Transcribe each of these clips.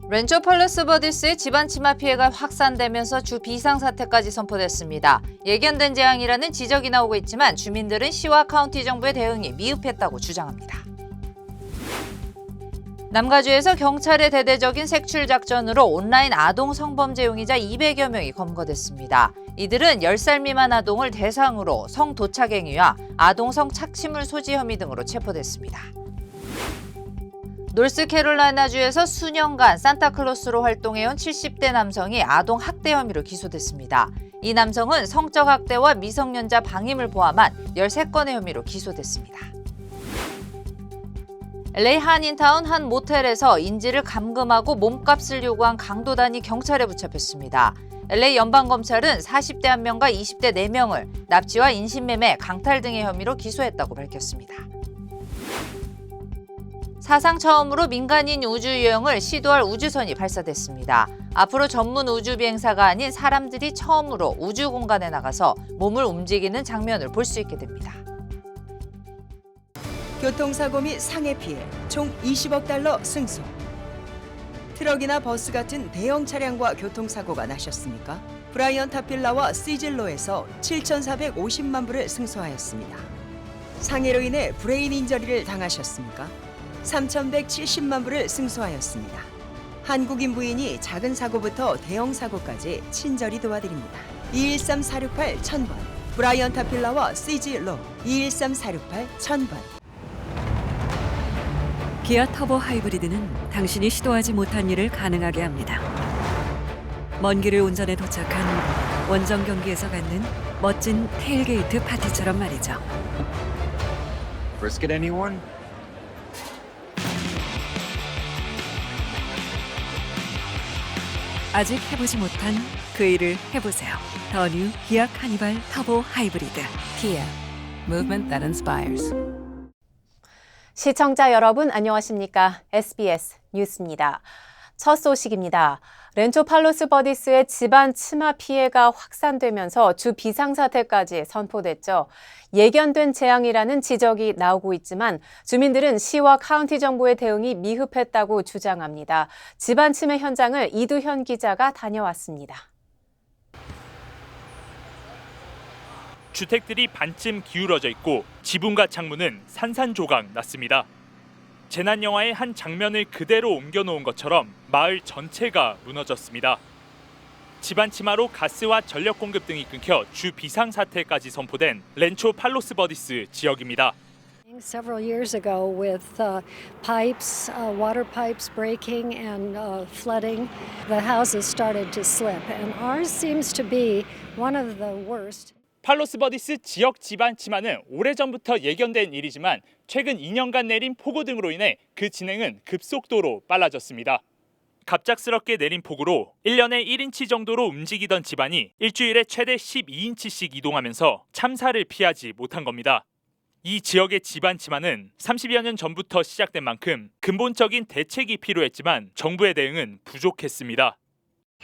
렌초 팔로스 버디스의 집안 침하 피해가 확산되면서 주 비상사태까지 선포됐습니다. 예견된 재앙이라는 지적이 나오고 있지만 주민들은 시와 카운티 정부의 대응이 미흡했다고 주장합니다. 남가주에서 경찰의 대대적인 색출 작전으로 온라인 아동 성범죄 용의자 200여 명이 검거됐습니다. 이들은 10살 미만 아동을 대상으로 성도착 행위와 아동 성착취물 소지 혐의 등으로 체포됐습니다. 노스캐롤라이나주에서 수년간 산타클로스로 활동해온 70대 남성이 아동 학대 혐의로 기소됐습니다. 이 남성은 성적 학대와 미성년자 방임을 포함한 13건의 혐의로 기소됐습니다. LA 한인타운 한 모텔에서 인질을 감금하고 몸값을 요구한 강도단이 경찰에 붙잡혔습니다. LA 연방검찰은 40대 1명과 20대 4명을 납치와 인신매매, 강탈 등의 혐의로 기소했다고 밝혔습니다. 사상 처음으로 민간인 우주여행을 시도할 우주선이 발사됐습니다. 앞으로 전문 우주 비행사가 아닌 사람들이 처음으로 우주 공간에 나가서 몸을 움직이는 장면을 볼 수 있게 됩니다. 교통사고 및 상해 피해 총 20억 달러 승소. 트럭이나 버스 같은 대형 차량과 교통사고가 나셨습니까? 브라이언 타필라와 시즐로에서 7,450만 불을 승소하였습니다. 상해로 인해 브레인 인저리를 당하셨습니까? 3,170만 불을 승소하였습니다. 한국인 부인이 작은 사고부터 대형 사고까지 친절히 도와드립니다. 213-468-1000번 브라이언 타필라와 시즐로 213-468-1000번. 기아 터보 하이브리드는 당신이 시도하지 못한 일을 가능하게 합니다. 먼 길을 운전해 도착한 원정 경기에서 갖는 멋진 테일게이트 파티처럼 말이죠. Brisket anyone? 아직 해보지 못한 그 일을 해보세요. 더 뉴 기아 카니발 터보 하이브리드. Kia, movement that inspires. 시청자 여러분 안녕하십니까? SBS 뉴스입니다. 첫 소식입니다. 렌초 팔로스 버디스의 집안 침하 피해가 확산되면서 주 비상사태까지 선포됐죠. 예견된 재앙이라는 지적이 나오고 있지만 주민들은 시와 카운티 정부의 대응이 미흡했다고 주장합니다. 집안 침해 현장을 이두현 기자가 다녀왔습니다. 주택들이 반쯤 기울어져 있고 지붕과 창문은 산산조각 났습니다. 재난 영화의 한 장면을 그대로 옮겨놓은 것처럼 마을 전체가 무너졌습니다. 집안 침하로 가스와 전력 공급 등이 끊겨 주 비상사태까지 선포된 렌초 팔로스 버디스 지역입니다. Several years ago with pipes, water pipes breaking and flooding, the houses started to slip and ours seems to be one of the worst. 팔로스 버디스 지역 집안 침하는 오래전부터 예견된 일이지만 최근 2년간 내린 폭우 등으로 인해 그 진행은 급속도로 빨라졌습니다. 갑작스럽게 내린 폭우로 1년에 1인치 정도로 움직이던 집안이 일주일에 최대 12인치씩 이동하면서 참사를 피하지 못한 겁니다. 이 지역의 집안 침하는 30여 년 전부터 시작된 만큼 근본적인 대책이 필요했지만 정부의 대응은 부족했습니다.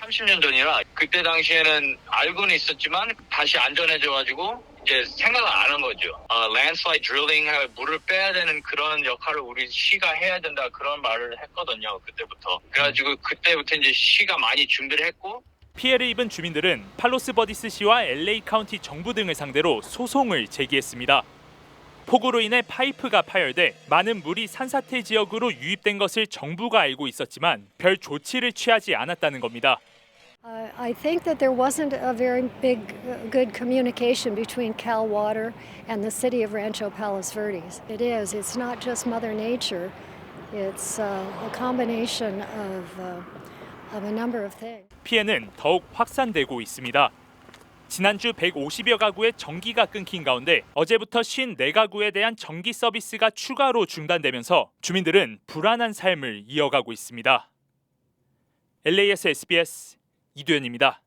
30년 전이라 그때 당시에는 알고는 있었지만 다시 안전해져가지고 이제 생각을 안 한 거죠. 랜드슬라이드 드릴링, 물을 빼야 되는 그런 역할을 우리 시가 해야 된다 그런 말을 했거든요. 그때부터. 그래가지고 그때부터 이제 시가 많이 준비를 했고. 피해를 입은 주민들은 팔로스 버디스 시와 LA 카운티 정부 등을 상대로 소송을 제기했습니다. 폭우로 인해 파이프가 파열돼 많은 물이 산사태 지역으로 유입된 것을 정부가 알고 있었지만 별 조치를 취하지 않았다는 겁니다. I think that there wasn't a very good communication between Cal Water and the city of Rancho Palos Verdes. It's not just Mother Nature. It's a combination of a number of things. 피해는 더욱 확산되고 있습니다. 지난주 150여 가구의 전기가 끊긴 가운데 어제부터 54가구에 대한 전기 서비스가 추가로 중단되면서 주민들은 불안한 삶을 이어가고 있습니다. LA에서 SBS 이두현입니다.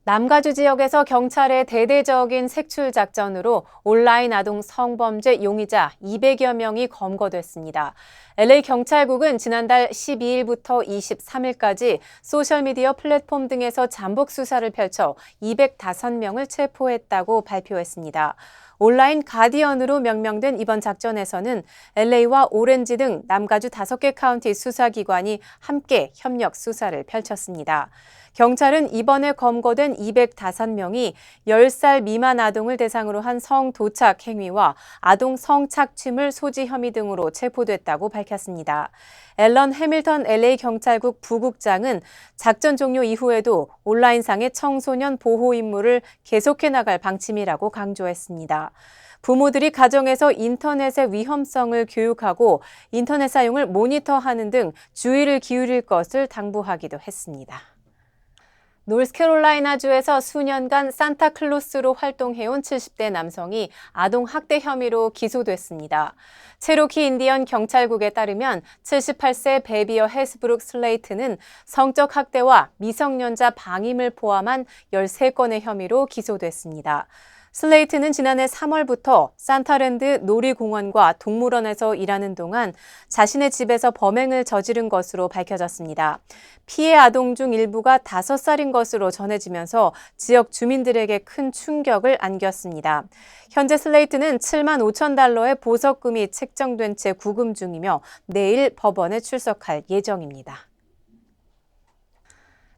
남가주 지역에서 경찰의 대대적인 색출 작전으로 온라인 아동 성범죄 용의자 200여 명이 검거됐습니다. LA 경찰국은 지난달 12일부터 23일까지 소셜미디어 플랫폼 등에서 잠복 수사를 펼쳐 205명을 체포했다고 발표했습니다. 온라인 가디언으로 명명된 이번 작전에서는 LA와 오렌지 등 남가주 5개 카운티 수사기관이 함께 협력 수사를 펼쳤습니다. 경찰은 이번에 검거된 205명이 10살 미만 아동을 대상으로 한 성도착 행위와 아동 성착취물 소지 혐의 등으로 체포됐다고 밝혔습니다. 앨런 해밀턴 LA 경찰국 부국장은 작전 종료 이후에도 온라인상의 청소년 보호 임무를 계속해 나갈 방침이라고 강조했습니다. 부모들이 가정에서 인터넷의 위험성을 교육하고 인터넷 사용을 모니터하는 등 주의를 기울일 것을 당부하기도 했습니다. 노스캐롤라이나주에서 수년간 산타클로스로 활동해온 70대 남성이 아동학대 혐의로 기소됐습니다. 체로키 인디언 경찰국에 따르면 78세 베비어 헤스브룩 슬레이트는 성적 학대와 미성년자 방임을 포함한 13건의 혐의로 기소됐습니다. 슬레이트는 지난해 3월부터 산타랜드 놀이공원과 동물원에서 일하는 동안 자신의 집에서 범행을 저지른 것으로 밝혀졌습니다. 피해 아동 중 일부가 5살인 것으로 전해지면서 지역 주민들에게 큰 충격을 안겼습니다. 현재 슬레이트는 7만 5천 달러의 보석금이 책정된 채 구금 중이며 내일 법원에 출석할 예정입니다.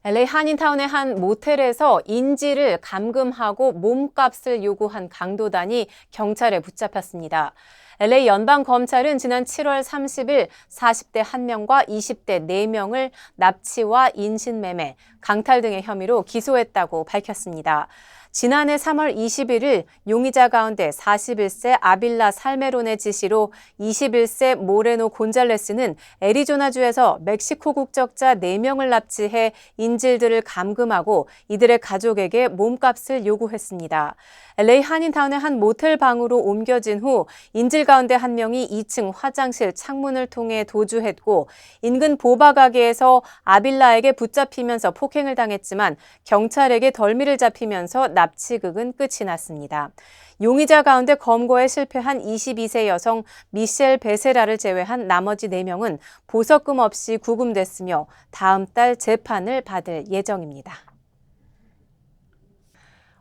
LA 한인타운의 한 모텔에서 인질을 감금하고 몸값을 요구한 강도단이 경찰에 붙잡혔습니다. LA 연방검찰은 지난 7월 30일 40대 1명과 20대 4명을 납치와 인신매매, 강탈 등의 혐의로 기소했다고 밝혔습니다. 지난해 3월 21일 용의자 가운데 41세 아빌라 살메론의 지시로 21세 모레노 곤잘레스는 애리조나주에서 멕시코 국적자 4명을 납치해 인질들을 감금하고 이들의 가족에게 몸값을 요구했습니다. LA 한인타운의 한 모텔 방으로 옮겨진 후 인질 가운데 1명이 2층 화장실 창문을 통해 도주했고 인근 보바 가게에서 아빌라에게 붙잡히면서 폭행을 당했지만 경찰에게 덜미를 잡히면서 납치극은 끝이 났습니다. 용의자 가운데 검거에 실패한 22세 여성 미셸 베세라를 제외한 나머지 4명은 보석금 없이 구금됐으며 다음 달 재판을 받을 예정입니다.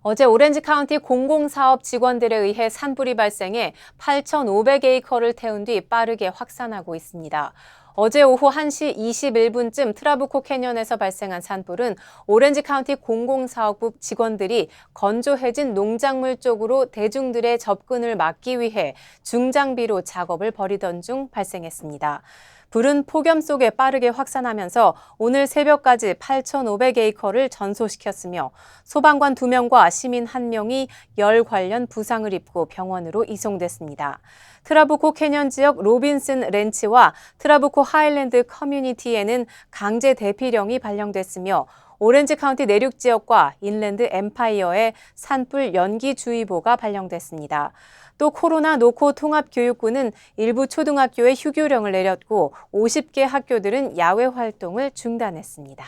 어제 오렌지 카운티 공공사업 직원들에 의해 산불이 발생해 8,500에이커를 태운 뒤 빠르게 확산하고 있습니다. 어제 오후 1시 21분쯤 트라부코 캐년에서 발생한 산불은 오렌지 카운티 공공사업부 직원들이 건조해진 농작물 쪽으로 대중들의 접근을 막기 위해 중장비로 작업을 벌이던 중 발생했습니다. 불은 폭염 속에 빠르게 확산하면서 오늘 새벽까지 8,500에이커를 전소시켰으며 소방관 2명과 시민 1명이 열 관련 부상을 입고 병원으로 이송됐습니다. 트라부코 캐년 지역 로빈슨 렌치와 트라부코 하일랜드 커뮤니티에는 강제 대피령이 발령됐으며 오렌지 카운티 내륙 지역과 인랜드 엠파이어에 산불 연기주의보가 발령됐습니다. 또 코로나 노코 통합교육부는 일부 초등학교에 휴교령을 내렸고 50개 학교들은 야외 활동을 중단했습니다.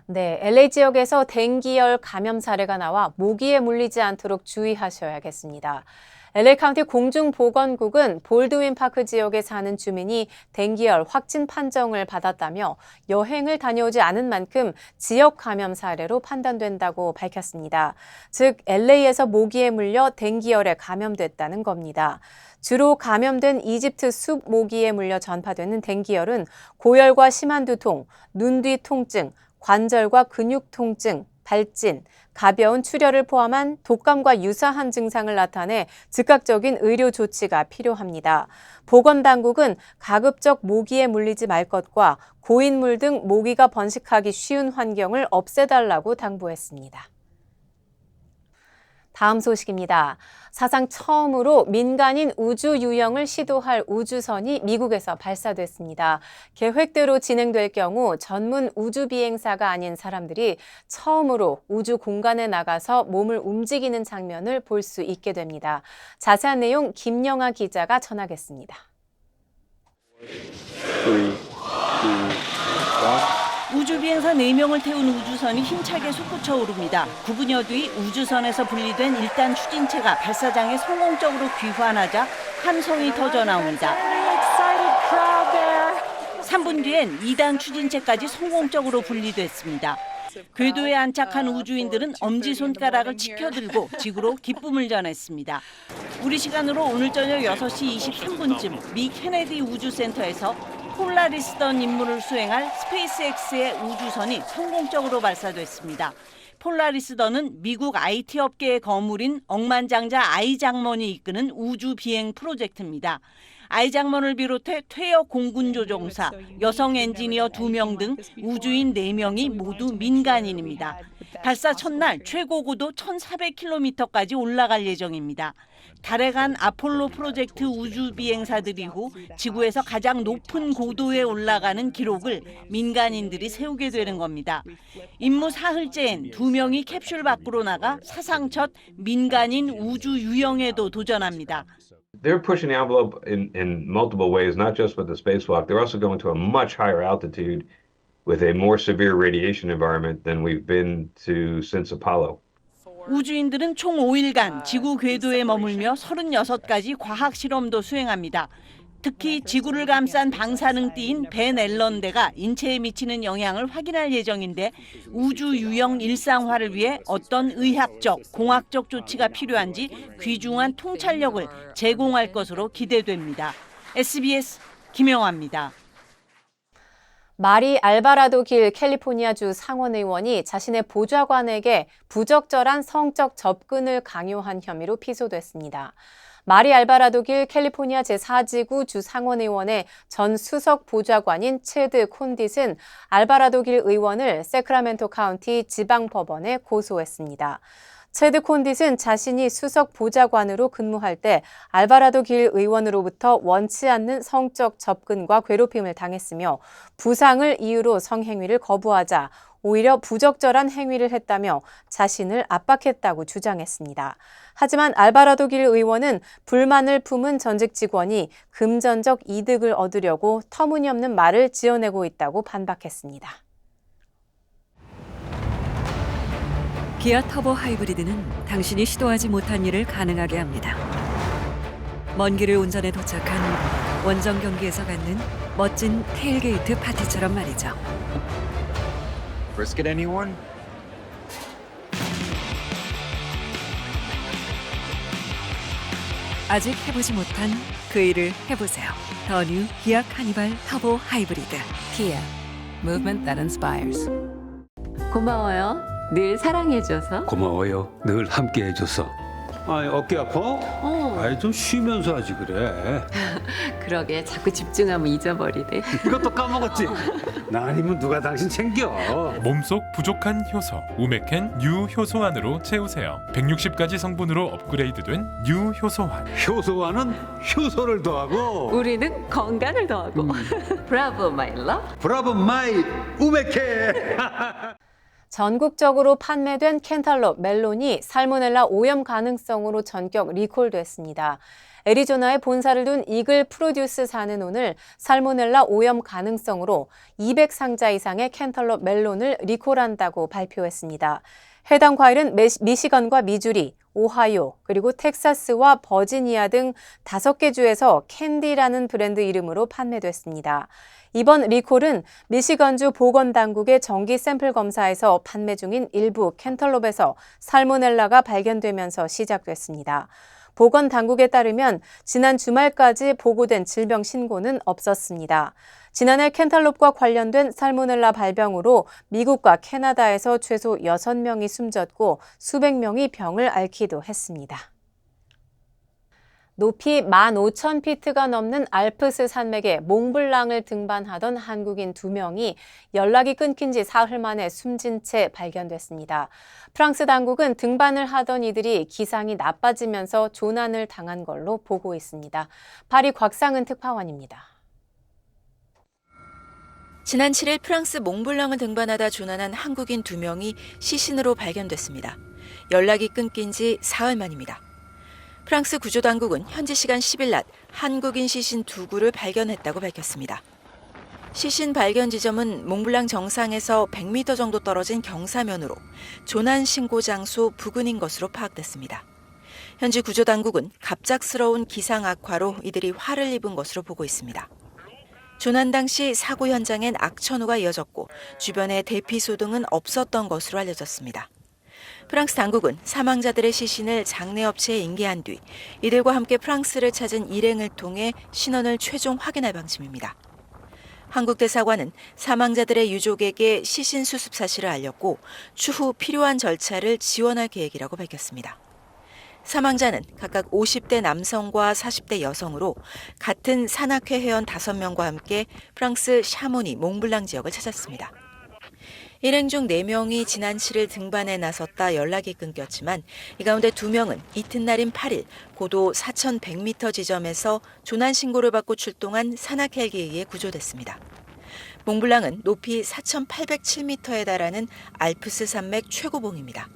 네, LA 지역에서 댕기열 감염 사례가 나와 모기에 물리지 않도록 주의하셔야겠습니다. LA 카운티 공중보건국은 볼드윈 파크 지역에 사는 주민이 댕기열 확진 판정을 받았다며 여행을 다녀오지 않은 만큼 지역 감염 사례로 판단된다고 밝혔습니다. 즉, LA에서 모기에 물려 댕기열에 감염됐다는 겁니다. 주로 감염된 이집트 숲 모기에 물려 전파되는 댕기열은 고열과 심한 두통, 눈 뒤 통증, 관절과 근육 통증, 발진, 가벼운 출혈을 포함한 독감과 유사한 증상을 나타내 즉각적인 의료 조치가 필요합니다. 보건당국은 가급적 모기에 물리지 말 것과 고인물 등 모기가 번식하기 쉬운 환경을 없애달라고 당부했습니다. 다음 소식입니다. 사상 처음으로 민간인 우주 유영을 시도할 우주선이 미국에서 발사됐습니다. 계획대로 진행될 경우 전문 우주 비행사가 아닌 사람들이 처음으로 우주 공간에 나가서 몸을 움직이는 장면을 볼 수 있게 됩니다. 자세한 내용 김영아 기자가 전하겠습니다. 3, 2, 1. 우주비행사 4명을 태운 우주선이 힘차게 솟구쳐 오릅니다. 9분여 뒤 우주선에서 분리된 1단 추진체가 발사장에 성공적으로 귀환하자 함성이 터져 나옵니다. 3분 뒤엔 2단 추진체까지 성공적으로 분리됐습니다. 궤도에 안착한 우주인들은 엄지손가락을 치켜들고 지구로 기쁨을 전했습니다. 우리 시간으로 오늘 저녁 6시 23분쯤 미 케네디 우주센터에서 폴라리스던 임무를 수행할 스페이스X의 우주선이 성공적으로 발사됐습니다. 폴라리스던은 미국 IT 업계의 거물인 억만장자 아이작먼이 이끄는 우주 비행 프로젝트입니다. 아이작먼을 비롯해 퇴역 공군조종사, 여성 엔지니어 2명 등 우주인 4명이 모두 민간인입니다. 발사 첫날 최고 고도 1,400km까지 올라갈 예정입니다. 달에 간 아폴로 프로젝트 우주 비행사들 이후 지구에서 가장 높은 고도에 올라가는 기록을 민간인들이 세우게 되는 겁니다. 임무 사흘째엔 2명이 캡슐 밖으로 나가 사상 첫 민간인 우주 유영에도 도전합니다. They're pushing the envelope in multiple ways, not just with the spacewalk. They're also going to a much higher altitude with a more severe radiation environment than we've been to since Apollo. 우주인들은 총 5일간 지구 궤도에 머물며 36가지 과학 실험도 수행합니다. 특히 지구를 감싼 방사능 띠인 벤 앨런대가 인체에 미치는 영향을 확인할 예정인데 우주 유형 일상화를 위해 어떤 의학적, 공학적 조치가 필요한지 귀중한 통찰력을 제공할 것으로 기대됩니다. SBS 김영화입니다. 마리 알바라도 길 캘리포니아주 상원의원이 자신의 보좌관에게 부적절한 성적 접근을 강요한 혐의로 피소됐습니다. 마리 알바라도 길 캘리포니아 제4지구 주 상원의원의 전 수석 보좌관인 체드 콘딧은 알바라도 길 의원을 세크라멘토 카운티 지방법원에 고소했습니다. 체드 콘딧은 자신이 수석 보좌관으로 근무할 때 알바라도 길 의원으로부터 원치 않는 성적 접근과 괴롭힘을 당했으며 부상을 이유로 성행위를 거부하자 오히려 부적절한 행위를 했다며 자신을 압박했다고 주장했습니다. 하지만 알바라도 길 의원은 불만을 품은 전직 직원이 금전적 이득을 얻으려고 터무니없는 말을 지어내고 있다고 반박했습니다. 기아 터보 하이브리드는 당신이 시도하지 못한 일을 가능하게 합니다. 먼 길을 운전해 도착한 원정 경기에서 갖는 멋진 테일게이트 파티처럼 말이죠. Brisket anyone? 아직 해보지 못한 그 일을 해보세요. 더 뉴 기아 카니발 터보 하이브리드. Kia, movement that inspires. 고마워요. 늘 사랑해줘서. 고마워요. 늘 함께해줘서. 아니 어깨 아파? 아이 좀 쉬면서 하지 그래. 그러게 자꾸 집중하면 잊어버리네. 이것도 까먹었지? 나 아니면 누가 당신 챙겨. 몸속 부족한 효소 우메켄 뉴 효소환으로 채우세요. 160가지 성분으로 업그레이드된 뉴 효소환. 효소환은 효소를 더하고 우리는 건강을 더하고. 브라보 마이 러. 브라보 마이 우메켄. 전국적으로 판매된 캔탈롭 멜론이 살모넬라 오염 가능성으로 전격 리콜됐습니다. 애리조나에 본사를 둔 이글 프로듀스사는 오늘 살모넬라 오염 가능성으로 200상자 이상의 캔탈롭 멜론을 리콜한다고 발표했습니다. 해당 과일은 미시건과 미주리, 오하이오, 그리고 텍사스와 버지니아 등 5개 주에서 캔디라는 브랜드 이름으로 판매됐습니다. 이번 리콜은 미시건주 보건당국의 정기 샘플 검사에서 판매 중인 일부 캔털롭에서 살모넬라가 발견되면서 시작됐습니다. 보건당국에 따르면 지난 주말까지 보고된 질병 신고는 없었습니다. 지난해 캔탈롭과 관련된 살모넬라 발병으로 미국과 캐나다에서 최소 6명이 숨졌고 수백 명이 병을 앓기도 했습니다. 높이 15,000피트가 넘는 알프스 산맥에 몽블랑을 등반하던 한국인 2명이 연락이 끊긴 지 사흘 만에 숨진 채 발견됐습니다. 프랑스 당국은 등반을 하던 이들이 기상이 나빠지면서 조난을 당한 걸로 보고 있습니다. 파리 곽상은 특파원입니다. 지난 7일 프랑스 몽블랑을 등반하다 조난한 한국인 2명이 시신으로 발견됐습니다. 연락이 끊긴 지 사흘 만입니다. 프랑스 구조당국은 현지 시간 10일 낮 한국인 시신 2구를 발견했다고 밝혔습니다. 시신 발견 지점은 몽블랑 정상에서 100m 정도 떨어진 경사면으로 조난 신고 장소 부근인 것으로 파악됐습니다. 현지 구조당국은 갑작스러운 기상 악화로 이들이 화를 입은 것으로 보고 있습니다. 조난 당시 사고 현장엔 악천후가 이어졌고 주변에 대피소 등은 없었던 것으로 알려졌습니다. 프랑스 당국은 사망자들의 시신을 장례업체에 인계한 뒤 이들과 함께 프랑스를 찾은 일행을 통해 신원을 최종 확인할 방침입니다. 한국 대사관은 사망자들의 유족에게 시신 수습 사실을 알렸고 추후 필요한 절차를 지원할 계획이라고 밝혔습니다. 사망자는 각각 50대 남성과 40대 여성으로 같은 산악회 회원 5명과 함께 프랑스 샤모니 몽블랑 지역을 찾았습니다. 일행 중 4명이 지난 7일 등반에 나섰다 연락이 끊겼지만 이 가운데 2명은 이튿날인 8일 고도 4,100m 지점에서 조난 신고를 받고 출동한 산악 헬기에 의해 구조됐습니다. 몽블랑은 높이 4,807m에 달하는 알프스 산맥 최고봉입니다.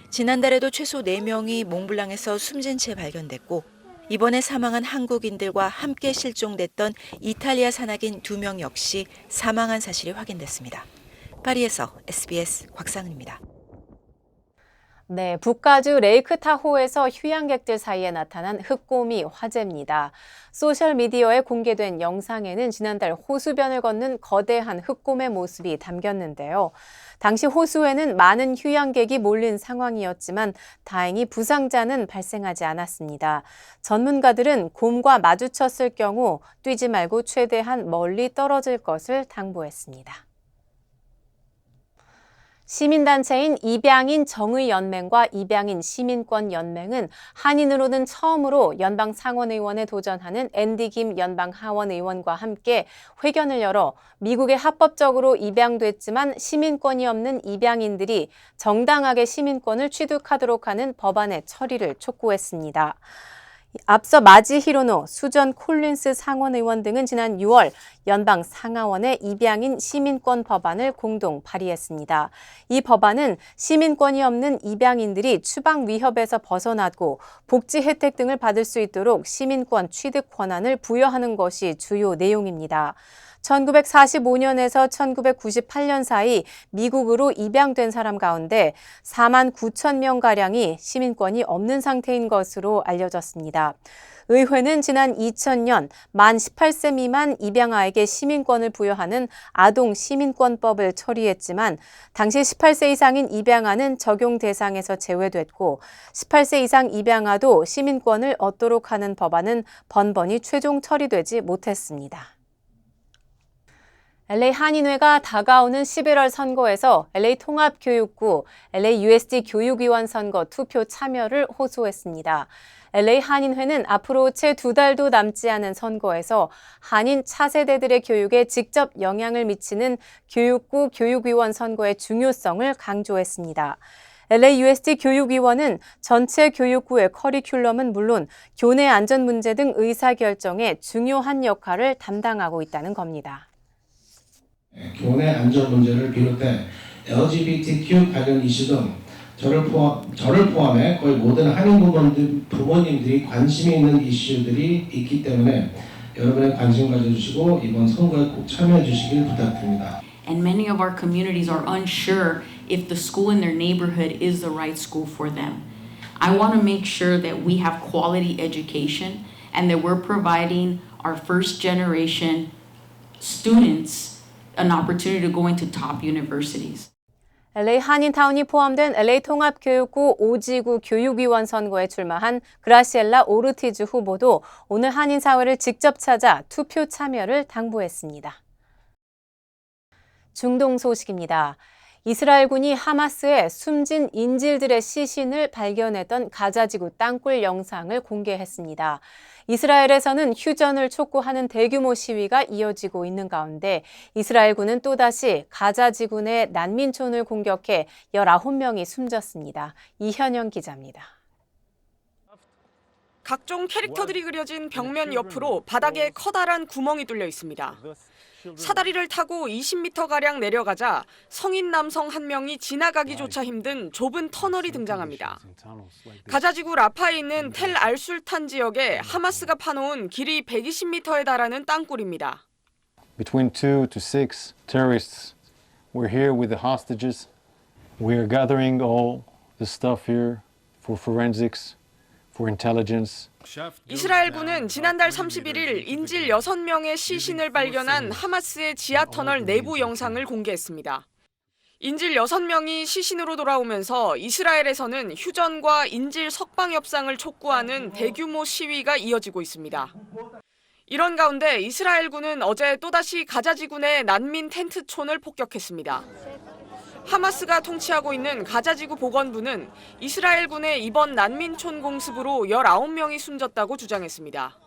지난달에도 최소 4명이 몽블랑에서 숨진 채 발견됐고 이번에 사망한 한국인들과 함께 실종됐던 이탈리아 산악인 2명 역시 사망한 사실이 확인됐습니다. 파리에서 SBS 곽상은입니다. 네, 북가주 레이크타호에서 휴양객들 사이에 나타난 흑곰이 화제입니다. 소셜미디어에 공개된 영상에는 지난달 호수변을 걷는 거대한 흑곰의 모습이 담겼는데요. 당시 호수에는 많은 휴양객이 몰린 상황이었지만 다행히 부상자는 발생하지 않았습니다. 전문가들은 곰과 마주쳤을 경우 뛰지 말고 최대한 멀리 떨어질 것을 당부했습니다. 시민단체인 입양인 정의연맹과 입양인 시민권연맹은 한인으로는 처음으로 연방상원의원에 도전하는 앤디 김 연방하원의원과 함께 회견을 열어 미국에 합법적으로 입양됐지만 시민권이 없는 입양인들이 정당하게 시민권을 취득하도록 하는 법안의 처리를 촉구했습니다. 앞서 마지 히로노, 수전 콜린스 상원의원 등은 지난 6월 연방 상하원에 입양인 시민권 법안을 공동 발의했습니다. 이 법안은 시민권이 없는 입양인들이 추방 위협에서 벗어나고 복지 혜택 등을 받을 수 있도록 시민권 취득 권한을 부여하는 것이 주요 내용입니다. 1945년에서 1998년 사이 미국으로 입양된 사람 가운데 4만 9천 명가량이 시민권이 없는 상태인 것으로 알려졌습니다. 의회는 지난 2000년 만 18세 미만 입양아에게 시민권을 부여하는 아동 시민권법을 처리했지만 당시 18세 이상인 입양아는 적용 대상에서 제외됐고 18세 이상 입양아도 시민권을 얻도록 하는 법안은 번번이 최종 처리되지 못했습니다. LA 한인회가 다가오는 11월 선거에서 LA 통합교육구, LA USD 교육위원 선거 투표 참여를 호소했습니다. LA 한인회는 앞으로 채 2달도 남지 않은 선거에서 한인 차세대들의 교육에 직접 영향을 미치는 교육구 교육위원 선거의 중요성을 강조했습니다. LAUSD 교육위원은 전체 교육구의 커리큘럼은 물론 교내 안전 문제 등 의사결정에 중요한 역할을 담당하고 있다는 겁니다. 교내 안전 문제를 비롯해 LGBTQ 관련 이슈 등 저를 포함해 거의 모든 한인 부모님들이 관심이 있는 이슈들이 있기 때문에 여러분의 관심 가져주시고 이번 선거에 꼭 참여해 주시길 부탁드립니다. And many of our communities are unsure if the school in their neighborhood is the right school for them. I want to make sure that we have quality education and that we're providing our first generation students an opportunity to go into top universities. LA 한인타운이 포함된 LA 통합교육구 5지구 교육위원 선거에 출마한 그라시엘라 오르티즈 후보도 오늘 한인사회를 직접 찾아 투표 참여를 당부했습니다. 중동 소식입니다. 이스라엘군이 하마스의 숨진 인질들의 시신을 발견했던 가자지구 땅굴 영상을 공개했습니다. 이스라엘에서는 휴전을 촉구하는 대규모 시위가 이어지고 있는 가운데 이스라엘군은 또다시 가자지구 내 난민촌을 공격해 19명이 숨졌습니다. 이현영 기자입니다. 각종 캐릭터들이 그려진 벽면 옆으로 바닥에 커다란 구멍이 뚫려 있습니다. 사다리를 타고 20m가량 내려가자 성인 남성 한 명이 지나가기조차 힘든 좁은 터널이 등장합니다. 가자지구 라파에 있는 텔 알술탄 지역에 하마스가 파놓은 길이 120m에 달하는 땅굴입니다. Between 2 to 6 terrorists were here with the hostages. We are gathering all the stuff here for forensics, for intelligence. 이스라엘군은 지난달 31일 인질 6명의 시신을 발견한 하마스의 지하터널 내부 영상을 공개했습니다. 인질 6명이 시신으로 돌아오면서 이스라엘에서는 휴전과 인질 석방 협상을 촉구하는 대규모 시위가 이어지고 있습니다. 이런 가운데 이스라엘군은 어제 또다시 가자지구 내 난민 텐트촌을 폭격했습니다. 하마스가 통치하고 있는 가자지구 보건부는 이스라엘군의 이번 난민촌 공습으로 19명이 숨졌다고 주장했습니다.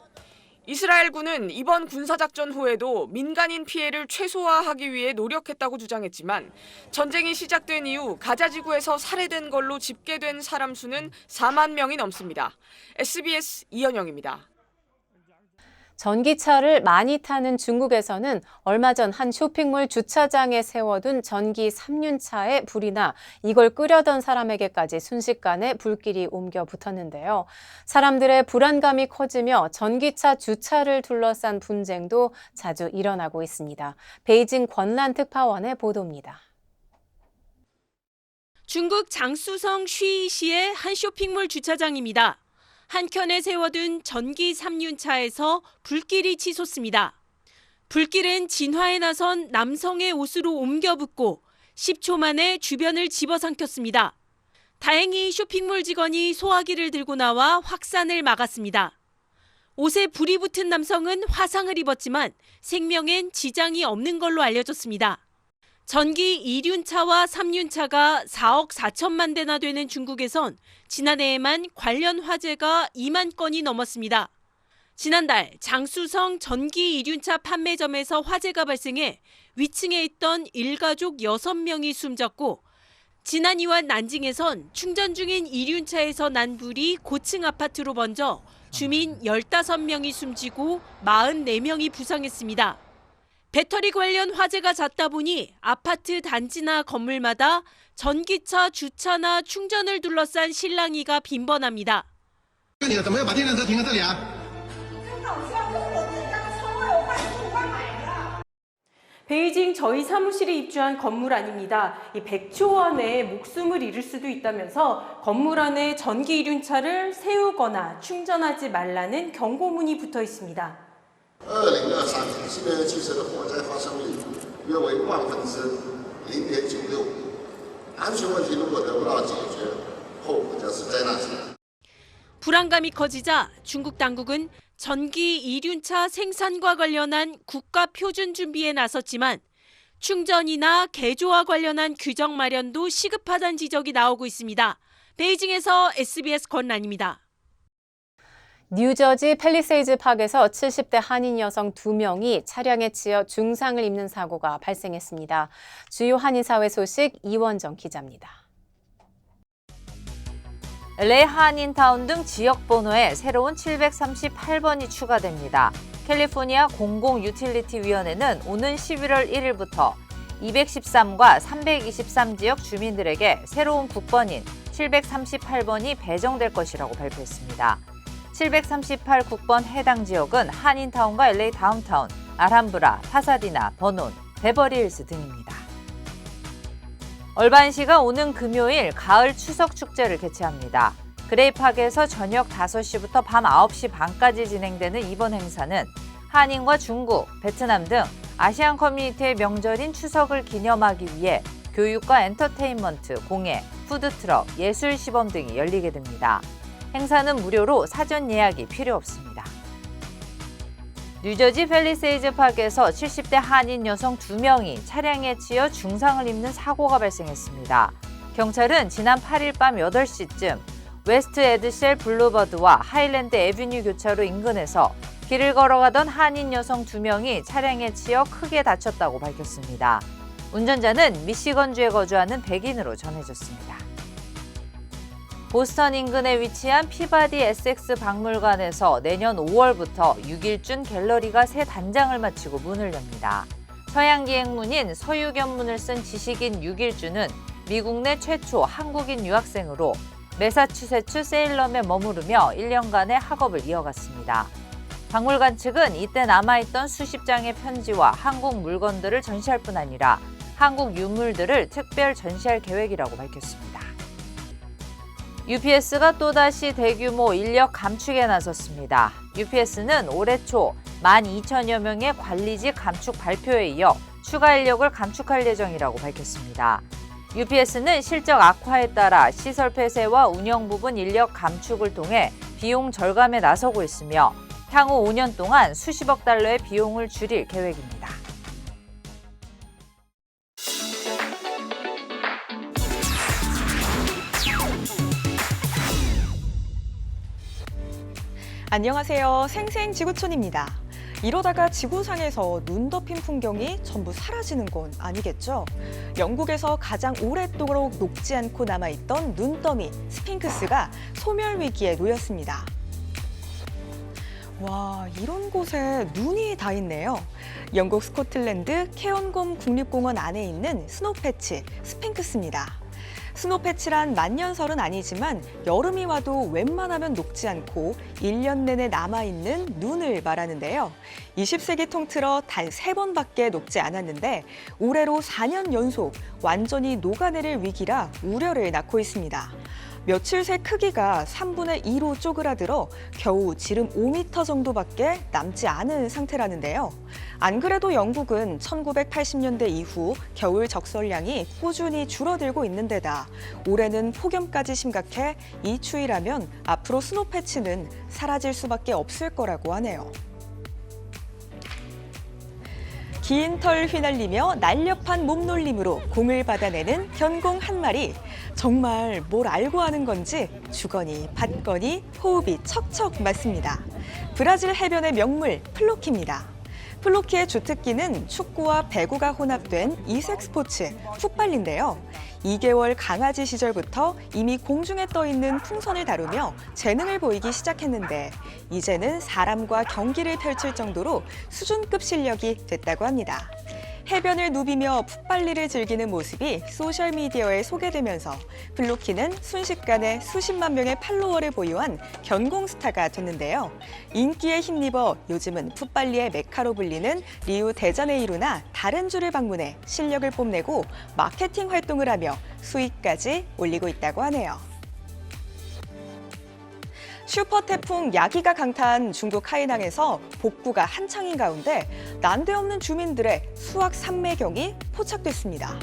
이스라엘군은 이번 군사작전 후에도 민간인 피해를 최소화하기 위해 노력했다고 주장했지만 전쟁이 시작된 이후 가자지구에서 살해된 걸로 집계된 사람 수는 4만 명이 넘습니다. SBS 이현영입니다. 전기차를 많이 타는 중국에서는 얼마 전 한 쇼핑몰 주차장에 세워둔 전기 3륜차에 불이 나 이걸 끄려던 사람에게까지 순식간에 불길이 옮겨 붙었는데요. 사람들의 불안감이 커지며 전기차 주차를 둘러싼 분쟁도 자주 일어나고 있습니다. 베이징 권란 특파원의 보도입니다. 중국 장쑤성 쉬이시의 한 쇼핑몰 주차장입니다. 한켠에 세워둔 전기 3륜차에서 불길이 치솟습니다. 불길은 진화에 나선 남성의 옷으로 옮겨 붙고 10초 만에 주변을 집어삼켰습니다. 다행히 쇼핑몰 직원이 소화기를 들고 나와 확산을 막았습니다. 옷에 불이 붙은 남성은 화상을 입었지만 생명엔 지장이 없는 걸로 알려졌습니다. 전기 2륜차와 3륜차가 4억 4천만 대나 되는 중국에선 지난해에만 관련 화재가 2만 건이 넘었습니다. 지난달 장쑤성 전기 2륜차 판매점에서 화재가 발생해 위층에 있던 일가족 6명이 숨졌고 지난 2월 난징에선 충전 중인 2륜차에서 난 불이 고층 아파트로 번져 주민 15명이 숨지고 44명이 부상했습니다. 배터리 관련 화재가 잦다 보니 아파트 단지나 건물마다 전기차 주차나 충전을 둘러싼 실랑이가 빈번합니다. 베이징 저희 사무실에 입주한 건물 안입니다. 이 100초 안에 목숨을 잃을 수도 있다면서 건물 안에 전기 1륜차를 세우거나 충전하지 말라는 경고문이 붙어 있습니다. 2023年西边汽车的火灾发生率约为0.96%，安全问题如果得不到解决，后果将是灾难性。 불안감이 커지자 중국 당국은 전기 2륜차 생산과 관련한 국가 표준 준비에 나섰지만 충전이나 개조와 관련한 규정 마련도 시급하다는 지적이 나오고 있습니다. 베이징에서 SBS 권란입니다. 뉴저지 팰리세이즈 파크에서 70대 한인 여성 2명이 차량에 치여 중상을 입는 사고가 발생했습니다. 주요 한인사회 소식 이원정 기자입니다. LA 한인타운 등 지역 번호에 새로운 738번이 추가됩니다. 캘리포니아 공공유틸리티위원회는 오는 11월 1일부터 213과 323 지역 주민들에게 새로운 국번인 738번이 배정될 것이라고 발표했습니다. 738 국번 해당 지역은 한인타운과 LA 다운타운, 알함브라, 파사디나, 버논, 베버리힐스 등입니다. 얼반시가 오는 금요일 가을 추석 축제를 개최합니다. 그레이팍에서 저녁 5시부터 밤 9시 반까지 진행되는 이번 행사는 한인과 중국, 베트남 등 아시안 커뮤니티의 명절인 추석을 기념하기 위해 교육과 엔터테인먼트, 공예, 푸드트럭, 예술시범 등이 열리게 됩니다. 행사는 무료로 사전 예약이 필요 없습니다. 뉴저지 팰리세이즈 파크에서 70대 한인 여성 2명이 차량에 치여 중상을 입는 사고가 발생했습니다. 경찰은 지난 8일 밤 8시쯤 웨스트 에드쉘 블루버드와 하일랜드 애비뉴 교차로 인근에서 길을 걸어가던 한인 여성 2명이 차량에 치여 크게 다쳤다고 밝혔습니다. 운전자는 미시건주에 거주하는 백인으로 전해졌습니다. 보스턴 인근에 위치한 피바디 에섹스 박물관에서 내년 5월부터 6일준 갤러리가 새 단장을 마치고 문을 엽니다. 서양기행문인 서유견문을 쓴 지식인 6일준은 미국 내 최초 한국인 유학생으로 매사추세츠 세일럼에 머무르며 1년간의 학업을 이어갔습니다. 박물관 측은 이때 남아있던 수십 장의 편지와 한국 물건들을 전시할 뿐 아니라 한국 유물들을 특별 전시할 계획이라고 밝혔습니다. UPS가 또다시 대규모 인력 감축에 나섰습니다. UPS는 올해 초 12,000여 명의 관리직 감축 발표에 이어 추가 인력을 감축할 예정이라고 밝혔습니다. UPS는 실적 악화에 따라 시설 폐쇄와 운영 부분 인력 감축을 통해 비용 절감에 나서고 있으며 향후 5년 동안 수십억 달러의 비용을 줄일 계획입니다. 안녕하세요. 생생지구촌입니다. 이러다가 지구상에서 눈 덮인 풍경이 전부 사라지는 건 아니겠죠? 영국에서 가장 오랫도록 녹지 않고 남아있던 눈더미 스핑크스가 소멸 위기에 놓였습니다. 와, 이런 곳에 눈이 다 있네요. 영국 스코틀랜드 케언곰 국립공원 안에 있는 스노패치 스핑크스입니다. 스노패치란 만년설은 아니지만 여름이 와도 웬만하면 녹지 않고 1년 내내 남아있는 눈을 말하는데요. 20세기 통틀어 단 3번밖에 녹지 않았는데 올해로 4년 연속 완전히 녹아내릴 위기라 우려를 낳고 있습니다. 며칠 새 크기가 3분의 2로 쪼그라들어 겨우 지름 5m 정도밖에 남지 않은 상태라는데요. 안 그래도 영국은 1980년대 이후 겨울 적설량이 꾸준히 줄어들고 있는 데다 올해는 폭염까지 심각해 이 추위라면 앞으로 스노패치는 사라질 수밖에 없을 거라고 하네요. 긴 털 휘날리며 날렵한 몸놀림으로 공을 받아내는 견공 한 마리. 정말 뭘 알고 하는 건지 주거니 받거니 호흡이 척척 맞습니다. 브라질 해변의 명물 플로키입니다. 플로키의 주특기는 축구와 배구가 혼합된 이색 스포츠 풋발인데요. 2개월 강아지 시절부터 이미 공중에 떠 있는 풍선을 다루며 재능을 보이기 시작했는데 이제는 사람과 경기를 펼칠 정도로 수준급 실력이 됐다고 합니다. 해변을 누비며 풋발리를 즐기는 모습이 소셜미디어에 소개되면서 플로키는 순식간에 수십만 명의 팔로워를 보유한 견공 스타가 됐는데요. 인기에 힘입어 요즘은 풋발리의 메카로 불리는 리우 데자네이루나 다른 주를 방문해 실력을 뽐내고 마케팅 활동을 하며 수익까지 올리고 있다고 하네요. 슈퍼 태풍 야기가 강타한 중국 하이낭에서 복구가 한창인 가운데 난데없는 주민들의 수학 삼매경이 포착됐습니다.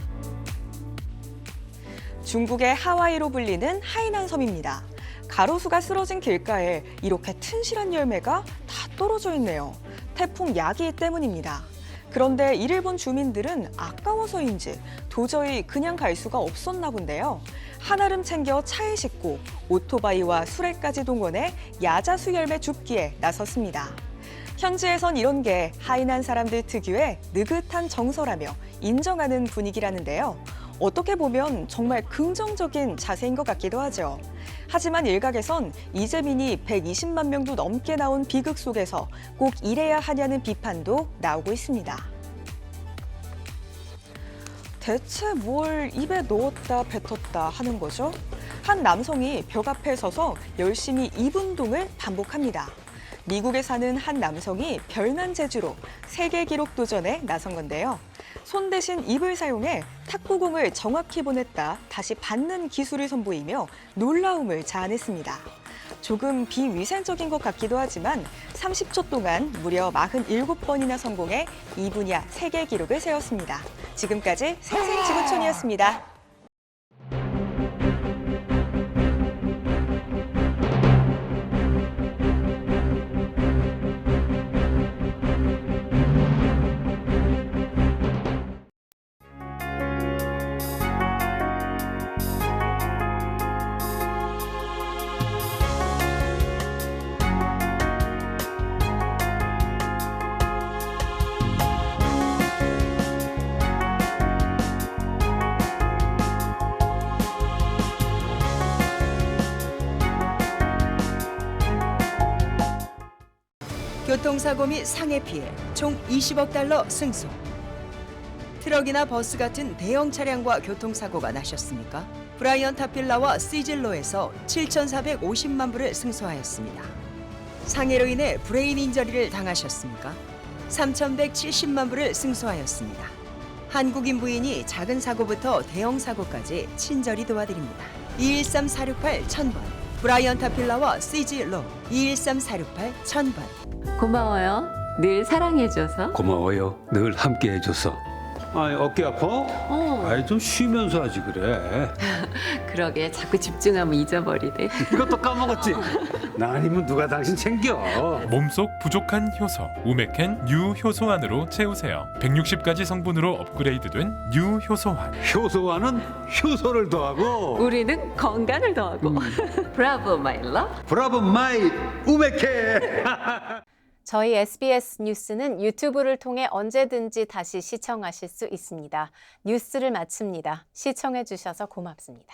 중국의 하와이로 불리는 하이난 섬입니다. 가로수가 쓰러진 길가에 이렇게 튼실한 열매가 다 떨어져 있네요. 태풍 야기 때문입니다. 그런데 이를 본 주민들은 아까워서인지 도저히 그냥 갈 수가 없었나 본데요. 한아름 챙겨 차에 싣고 오토바이와 수레까지 동원해 야자수 열매 줍기에 나섰습니다. 현지에선 이런 게 하이난 사람들 특유의 느긋한 정서라며 인정하는 분위기라는데요. 어떻게 보면 정말 긍정적인 자세인 것 같기도 하죠. 하지만 일각에선 이재민이 120만 명도 넘게 나온 비극 속에서 꼭 이래야 하냐는 비판도 나오고 있습니다. 대체 뭘 입에 넣었다 뱉었다 하는 거죠? 한 남성이 벽 앞에 서서 열심히 입 운동을 반복합니다. 미국에 사는 한 남성이 별난 재주로 세계 기록 도전에 나선 건데요. 손 대신 입을 사용해 탁구공을 정확히 보냈다 다시 받는 기술을 선보이며 놀라움을 자아냈습니다. 조금 비위생적인 것 같기도 하지만 30초 동안 무려 47번이나 성공해 이 분야 세계 기록을 세웠습니다. 지금까지 생생지구촌이었습니다. 교통사고 및 상해 피해 총 20억 달러 승소. 트럭이나 버스 같은 대형 차량과 교통사고가 나셨습니까? 브라이언 타필라와 시즐로에서 7,450만 불을 승소하였습니다. 상해로 인해 브레인 인저리를 당하셨습니까? 3,170만 불을 승소하였습니다. 한국인 부인이 작은 사고부터 대형 사고까지 친절히 도와드립니다. 213-468-1000번. 브라이언 타필라와 CG 로 213-468-1000번. 고마워요. 늘 사랑해줘서. 고마워요. 늘 함께해줘서. 아이, 어깨 아파? 아이, 좀 쉬면서 하지 그래. 그러게 자꾸 집중하면 잊어버리네. 이것도 까먹었지? 나 아니면 누가 당신 챙겨? 몸속 부족한 효소 우메켄 유효소환으로 채우세요. 160가지 성분으로 업그레이드된 유효소환. 효소환은 효소를 더하고 우리는 건강을 더하고. 브라보 마이 러브. 브라보 마이 우메켄. 저희 SBS 뉴스는 유튜브를 통해 언제든지 다시 시청하실 수 있습니다. 뉴스를 마칩니다. 시청해 주셔서 고맙습니다.